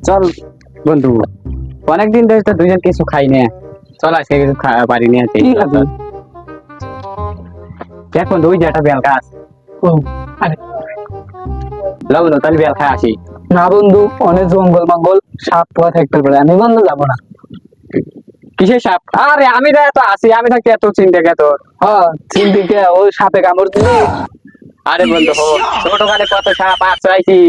চল বন্ধু, অনেকদিন ধরে তো দুজন কিছু খাই না। চল আজকে কিছু পারি না। কি খাবি? দেখ বন্ধু, ওই যে একটা বেল গাছ। ও, আরে লো বন্ধু, তাহলে বেল খাই আসি। না বন্ধু, অনেক জঙ্গল মঙ্গল, সাপ পোয়া থাকতে পারে, আমি বন্ধু যাবো না। কিসের সাপ? আরে আমি তো আছি, আমি থাকতে এত চিন্তা কে তোর? হ্যাঁ, চিন্তিকে ওই সাপে কামড় দিলে। আরে বন্ধু, ছোটকালে কত সাপ আশ্রাইছি,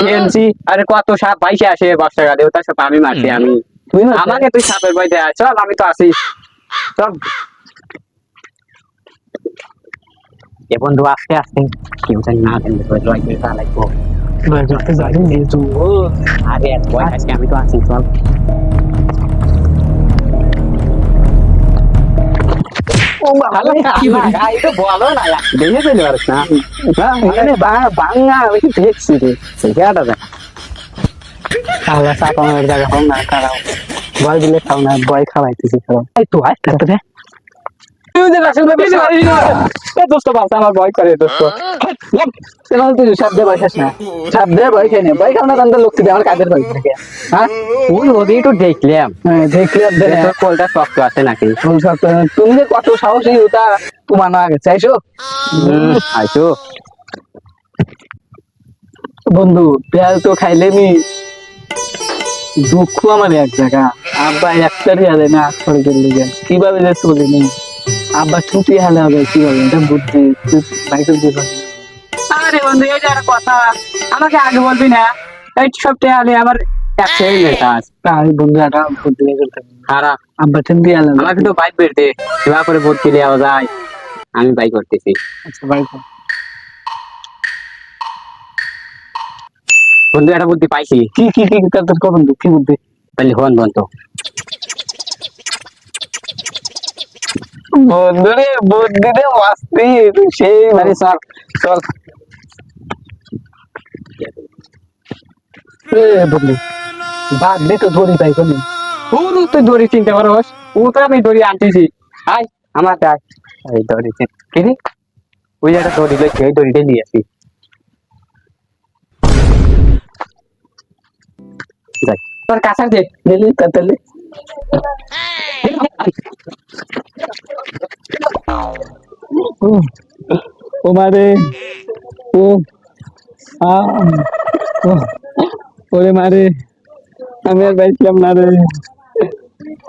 খেলছি। আরে কত সাপ ভাইসে আসে বর্ষাকালে, ওটা সব আমি মারছি। আমি তুই না আমাকে তুই সাপের ভয় দেয়? চল, আমি তো আছি। চল এ বন্ধু, আস্তে আস্তে, কেউ জানি না জানলে তো জয় করে তা লাগবো। জানি নে জঙ্গল। আরে এত ভয় আজকে, আমি তো আছি। চল ভালো কি ভাই, তো বলো না, দেখে চলে পারিস না। এখানে বাংলা আমি দেখছি রে। সেটা দেখ, তাহলে সাপ আমার জায়গা হোক না, খারাপ ভয় দিলে খাও না, ভয় খাওয়াইতেছি খাও। এই তো আয় থাকতে রে। তুই যে রাসেল ভাই এ দোস্ত বাবা, আমার ভয় করে দোস্ত। তুই সাপ দিয়ে ভয় খাস না, সাপ দিয়ে ভয় খাই না, ভয় খাও না তাহলে লোক দিয়ে আমার কাদের ভয় থাকে। হ্যাঁ, ওই ওদিকে একটু দেখলাম, হ্যাঁ দেখলে তোর কোলটা শক্ত আছে নাকি। তুমি যে কত সাহসী ওটা তোমার আগে চাইছো। আইসো বন্ধু, পেঁয়াজ তো খাইলেনি, দুঃখ আমার এক জায়গা। আব্বা একটারই হালে না, স্বর্গের লিগে কিভাবে যে চলিনি। আব্বা ছুটি হালে হবে কিভাবে, এটা বুদ্ধি ভাই তো দিবা। আরে বন্ধু, এই যে একটা কথা, আমাকে আগে বলবি না? এই সপ্তাহে আলে আমার একশো কাজ তাই বন্ধু একটা বুদ্ধি বের করতে হবে। খারাপ। আব্বা ছুটি হালে আমাকে তো বাইক বেরতে সেবা করে ভর্তি দেওয়া যায়। আমি বাইক করতেছি। আচ্ছা ভাই বন্ধু, একটা বুদ্ধি পাইছি। কি কি কি তোর বন্ধু কি বুদ্ধি? তাহলে হন বন্ধু। বন্ধু রে, বুদ্ধি রে মাস্তি সেই মানে চল চল। এ বন্ধু, বাগলে তো ধরি পাই কোনি। তুই দড়ি চিনতে পারোস? ও তো আমি দড়ি আনতেছি। আয় আমার দেখ, এই দড়ি কিনি, ওই একটা দড়ি লইছি, ওই দড়িটা নিয়ে আসি। যাই তোর কাছে দে। নিলি তাহলে ও মারে, ও আ ও ওরে মারে, আমি আর বাইছিলাম না রে।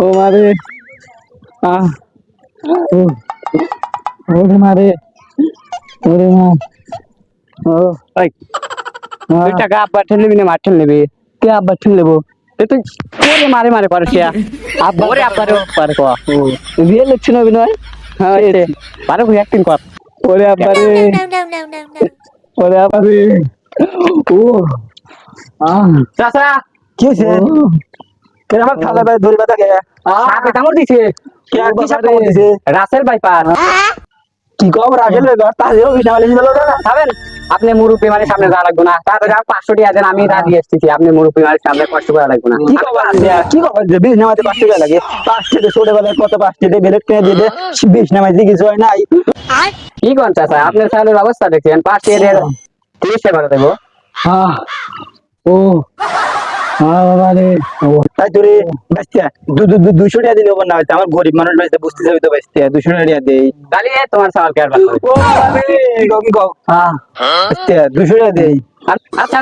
ও মারে, আ ও ওরে মারে, ওরে মা, ও ওই তুই টাকা আব্বার ঠেলে নিবি না মার ঠেলে নিবি? কে আব্বা ঠিক নেবো? তুই ওরে মারে মারে পারো সে আব্বা, ওরে আব্বারে পারে কো। রিয়েল লিখছেন অভিনয়। হ্যাঁ, পারো অ্যাক্টিং কর। ওরে আব্বারে, No. ওরে আব্বারে, ও চাচা কি হয়েছে? কে আমার থালা ভাই ধরে বাতা কে? সাপে কামড় দিছে। কে কি সাপ কামড় দিছে? Russell viper. কি কম রাখেল রে, ঘর তাহলেও বিশাল ছিল না। খাবেন? আপনি মুরব্বী মানে সামনে যাওয়া লাগবে না। তাড়াতাড়ি 500 টাকা দেন, আমি রাজি এসেছি। আপনি মুরব্বী মানে সামনে কষ্ট করা লাগবে না। কি খবর কি খবর যে বিশ নামাতে 500 টাকা লাগে? 5 থেকে ছোটবেলায় কত 5 থেকে বেলেট কিনে দিয়ে 20 নামাতে কিছু হয় নাই। কি কোন চাচা, আপনার চালের অবস্থা দেখছেন? 5 টাকা দিয়ে 30 টাকা করে দেবো। হ্যাঁ ও বাবা রে, তাই তোরে বাচ্চা 200 টাকা দিলে হবে না? হয়তো আমার গরিব মানুষ বাচ্চা বুঝতে যাবে তো বাচ্চা 200 টাকা দেই। তাহলে তোমার চাল কে আর বাদ ও বাবা রে, কি কও? হ্যাঁ বাচ্চা 200 টাকা দেই। আচ্ছা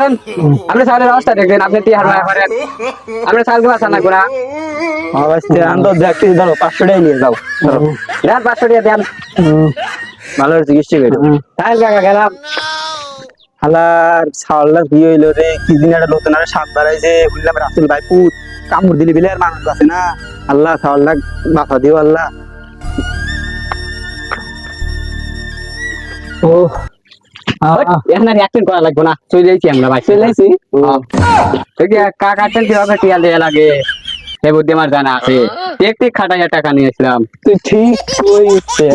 আপনি চালের অবস্থা দেখবেন, আপনি 3 হাজার করেন। আপনি চাল গুলো আসান লাগবে না। হ্যাঁ বাচ্চা আন্দো দেখতে ধরো 500 টাকা নিয়ে যাও। ধরো দেন 500 টাকা দেন, ভালো চিকিৎসা করো। তাই কাকা গেলাম। হালার ছাওয়াল্লার বিয়ে হইলো রে, কি দিন একটা নতুন একটা সাপ বাড়াইছে, বললাম রাসেল ভাই পুত কামড় দিলি বিলে আর মানুষ আছে না। আল্লাহ ছাওয়াল্লাহ বাঁচা দিও আল্লাহ। ও এখন আর অ্যাক্টিং করা লাগবে না, চলে যাইছি আমরা ভাই। চলে আইছি। কাকা কিভাবে টিয়া দেয়া লাগে সে বুদ্ধি আমার জানা আছে। টেক খাটাইয়া টাকা নিয়েছিলাম। তুই ঠিক কইছে।